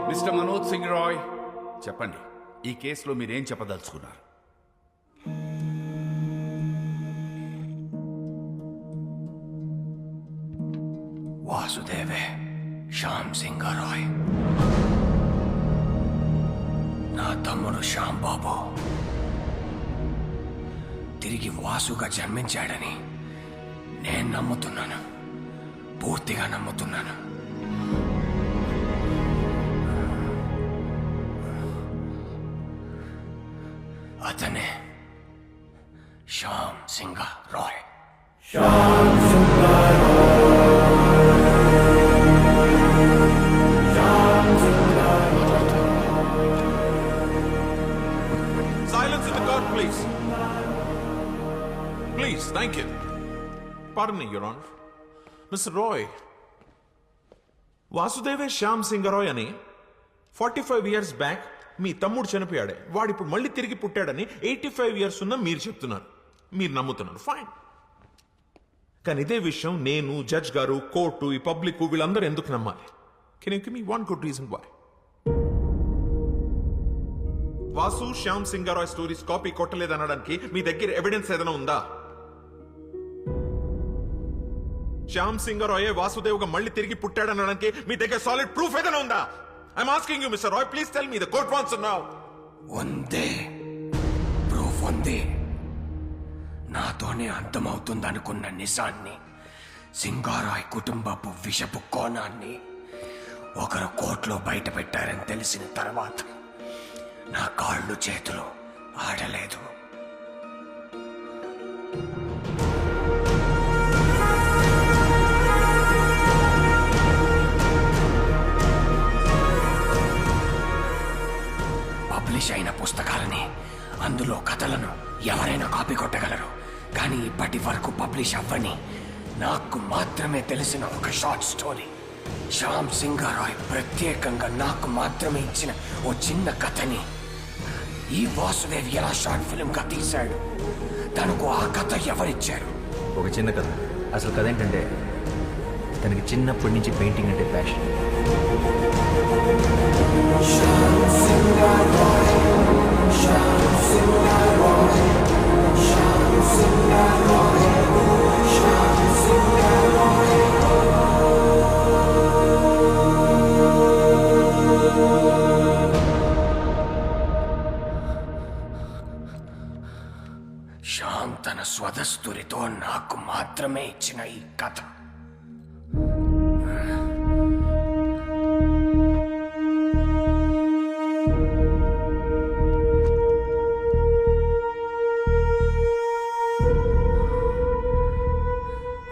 Mister Manoj Singh Roy, చెప్పండి, ఈ కేసులో మీరేం చెప్పదలుచుకున్నారు? వాసుదేవే శ్యామ్ సింగ్ రాయ్, నా తమ్ముడు శ్యామ్ బాబు తిరిగి వాసుగా జన్మించాడని నేను నమ్ముతున్నాను, పూర్తిగా నమ్ముతున్నాను. అతనే Shyam Singh Roy. Silence in the court, please. Please, thank you. Pardon me, Your Honor. Mr. Roy, వాసుదేవే Shyam Singh Roy అని 45 years బ్యాక్ మీ తమ్ముడు చనిపోయాడే, వాడు ఇప్పుడు మళ్ళీ తిరిగి పుట్టాడని 85 years ఉన్న మీరు చెప్తున్నారు, మీరు నమ్ముతున్నారు. ఫైన్. కానీ ఇదే విషయం నేను, జడ్జ్ గారు, కోర్టు, ఈ పబ్లిక్ వీళ్ళందరూ ఎందుకు నమ్మాలి? Can you give me one good reason why? Vasu Shyam Singh Roy stories copy కొట్టలేదనడానికి మీ దగ్గర ఎవిడెన్స్ ఏదైనా ఉందా? శ్యామ్ సింగ్ రాయ్ వాసుదేవ్గా మళ్ళీ తిరిగి పుట్టాడనడానికి మీ దగ్గర సాలిడ్ ప్రూఫ్ ఏదైనా ఉందా? I'm asking you mister Roy, please tell me. The court wants to now. ఉంది, ప్రూఫ్ ఉంది. నాతోనే అంతమవుతుందనుకున్న నిజాన్ని, సింగారాయ్ కుటుంబపు విషపు కోణాన్ని ఒకరు కోర్టులో బయట పెట్టారని తెలిసిన తర్వాత నా కాళ్ళు చేతులు ఆడలేదు. పబ్లిష్ అయిన పుస్తకాలని, అందులో కథలను ఎవరైనా కాపీ కొట్టగలరు. కానీ ఇప్పటి వరకు పబ్లిష్ అవ్వని, నాకు మాత్రమే తెలిసిన ఒక షార్ట్ స్టోరీ, శ్యామ్ సింగ్ రాయ్ ప్రత్యేకంగా నాకు మాత్రమే ఇచ్చిన ఓ చిన్న కథని ఈ వాసుదేవ్ ఎలా షార్ట్ ఫిల్మ్ గా తీశాడు. తనకు ఆ కథ ఎవరిచ్చారు? ఒక చిన్న కథ. అసలు కథ ఏంటంటే, తనకి చిన్నప్పటి నుంచి పెయింటింగ్ అంటే ప్యాషన్. శ్యామ్ తన స్వదస్తురితో నాకు మాత్రమే ఇచ్చిన ఈ కథ.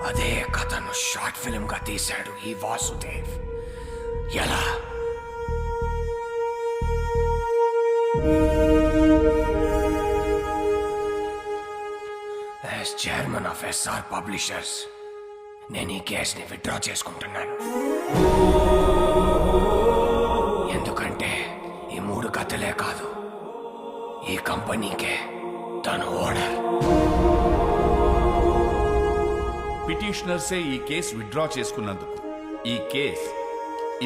అదే కథను షార్ట్ ఫిల్మ్ గా తీశాడు ఈ వాసుదేవ్. ఎలా? As chairman of SR publishers నేను ఈ కేసుని విత్డ్రా చేసుకుంటున్నాను. ఎందుకంటే ఈ 3 కథలే కాదు, ఈ కంపెనీకే తను ఓనర్. పిటిషనర్సే ఈ కేసు విత్డ్రా చేసుకున్నందుకు ఈ కేసు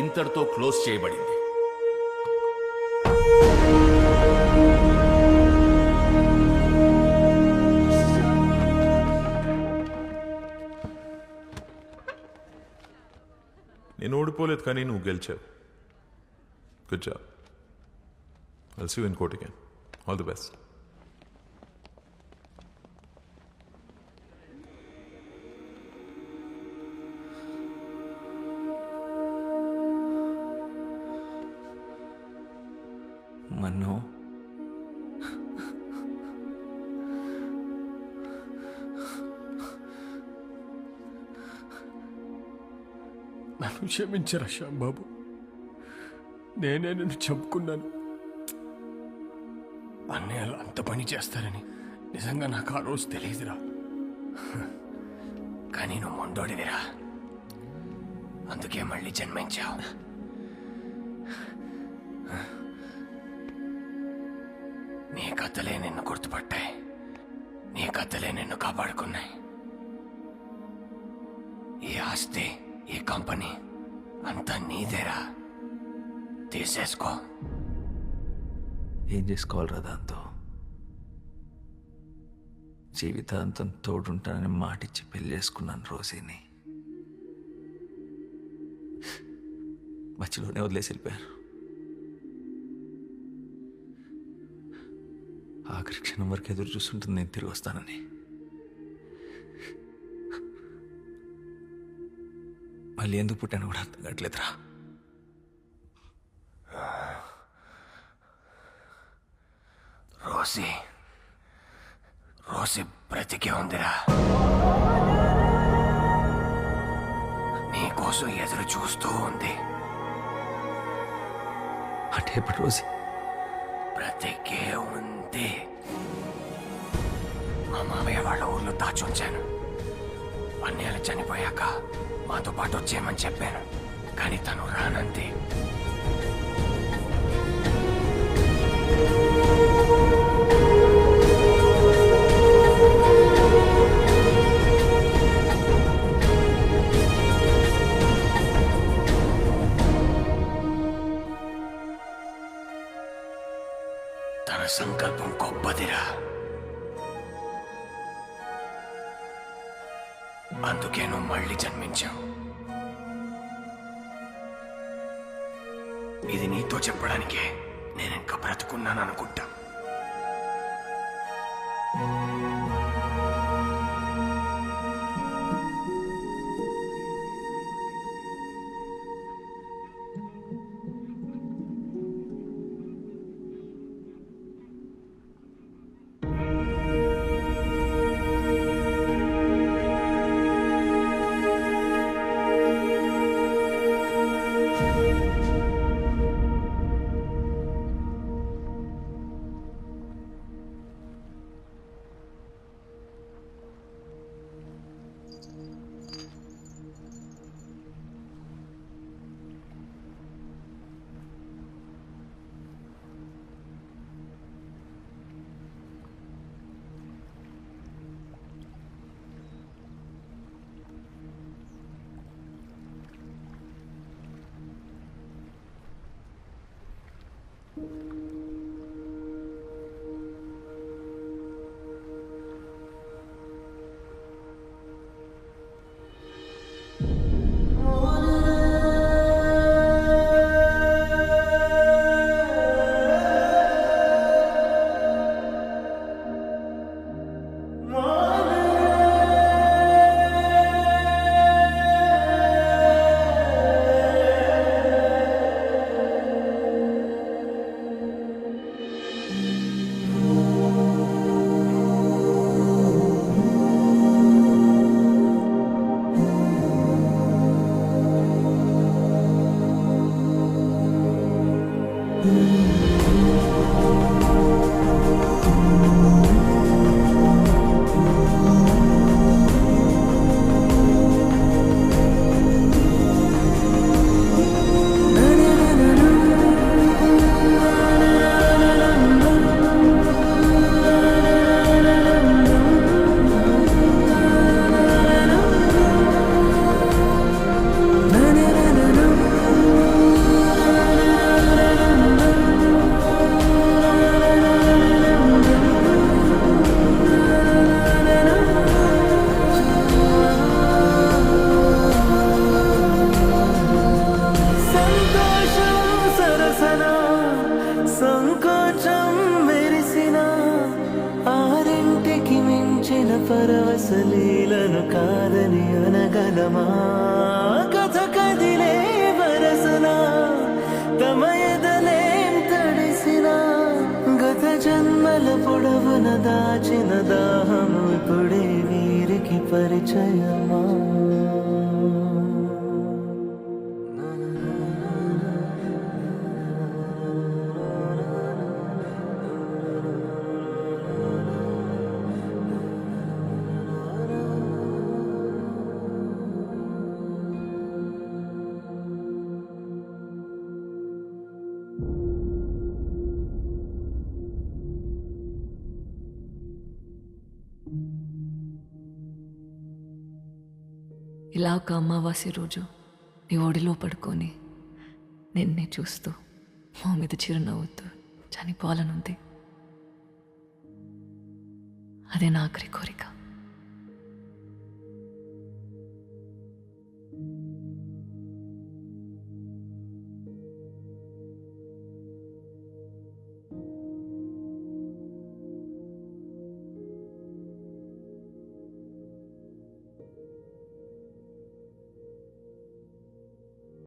ఇంతటితో క్లోజ్ చేయబడింది. నేను ఓడిపోలేదు, కానీ నువ్వు గెలిచావు. Good job. I'll see you in court again. All the best. మన్ను, నన్ను క్షమించరా శ్యాంబాబు, నేనే నిన్ను చంపుకున్నాను. అన్నయ్యలు అంత పని చేస్తారని నిజంగా నాకు ఆ రోజు తెలియదురా. కానీ నువ్వు మొండోడివిరా, అందుకే మళ్ళీ జన్మించావు. నీ కథలే నిన్ను గుర్తుపట్టాయి, నీ కథలే నిన్ను కాపాడుకున్నాయి. ఈ ఆస్తి, ఈ కంపెనీ అంతా నీదేరా, తీసేసుకో. ఏం చేసుకోవాలరా దాంతో? జీవితాంతం తోడుంటానని మాటిచ్చి పెళ్లి చేసుకున్నాను రోజీని. మధ్యలోనే వదిలేసి వెళ్ళిపోయారు. ఆఖరి క్షణం వరకు ఎదురు చూస్తుంటుంది నేను తిరిగి వస్తానని. మళ్ళీ ఎందుకు పుట్టాను కూడా అర్థం కావట్లేదురా. రోసి రోసి బ్రతికే ఉందిరా. నీకోసం ఎదురు చూస్తూ ఉంది. అంటే ఇప్పుడు రోజీ బ్రతికే ఉంది. మా మామయ్య వాళ్ళ ఊర్లో దాచుంచాను. అన్నయ్యలు చనిపోయాక మాతో పాటు వచ్చేయమని చెప్పాను, కానీ తను రానంది. తన సంకల్పం గొప్పదిరా. అందుకే నువ్వు మళ్ళీ జన్మించావు. ఇది నీతో చెప్పడానికే నేను ఇంకా బ్రతుకున్నాను అనుకుంటా. పరవశలీలను కాదని అనగలమా? కథ కదిలే వరసన తమ ఎదలేం తడిసిన గత జన్మల పొడవున దాచిన దాహము ఇప్పుడే వీరికి పరిచయమా? ఇలా ఒక అమావాస్య రోజు నీ ఒడిలో పడుకొని నిన్నే చూస్తూ మా మీద చిరునవ్వుతూ చనిపోవాలనుంది. అదే నా ఆఖరి కోరిక.